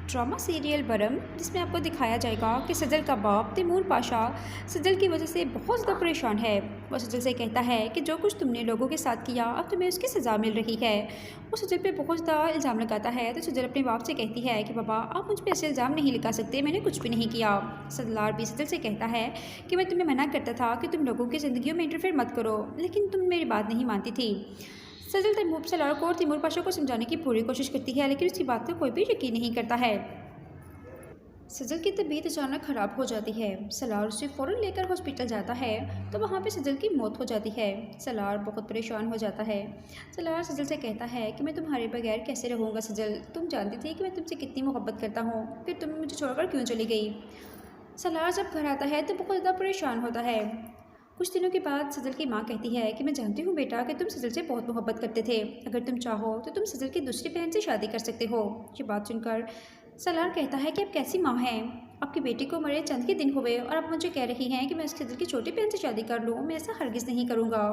Drama serial बरम, जिसमें आपको दिखाया जाएगा कि सजल का बाप तैमूर पाशा सजल की वजह से बहुत ज़्यादा परेशान है। वो सजल से कहता है कि जो कुछ तुमने लोगों के साथ किया अब तुम्हें उसकी सज़ा मिल रही है। वो सजल पे बहुत ज़्यादा इल्ज़ाम लगाता है तो सजल अपने बाप से कहती है कि पापा आप मुझ पर ऐसे इल्ज़ाम नहीं लगा सकते, मैंने कुछ भी नहीं किया। सलार भी सजल से कहता है कि मैं तुम्हें मना करता था कि तुम लोगों की ज़िंदगियों में इंटरफेयर मत करो, लेकिन तुम मेरी बात नहीं मानती थी। सजल सलार को और तैमूर पाशा को समझाने की पूरी कोशिश करती है, लेकिन उसकी बात पर कोई भी यकीन नहीं करता है। सजल की तबीयत अचानक ख़राब हो जाती है। सलार उसे फ़ौरन लेकर हॉस्पिटल जाता है तो वहाँ पे सजल की मौत हो जाती है। सलार बहुत परेशान हो जाता है। सलार सजल से कहता है कि मैं तुम्हारे बगैर कैसे रहूँगा सजल, तुम जानती थी कि मैं तुमसे कितनी मोहब्बत करता हूँ, फिर तुम मुझे छोड़कर क्यों चली गई। सलार जब घर आता है तो बहुत ज़्यादा परेशान होता है। कुछ दिनों के बाद सजल की माँ कहती है कि मैं जानती हूँ बेटा कि तुम सजल से बहुत मोहब्बत करते थे, अगर तुम चाहो तो तुम सजल की दूसरी बहन से शादी कर सकते हो। ये बात सुनकर सलार कहता है कि आप कैसी माँ हैं, आपकी बेटी को मरे चंद के दिन हुए और आप मुझे कह रही हैं कि मैं सजल की छोटी बहन से शादी कर लूँ, मैं ऐसा हरगिज़ नहीं करूँगा।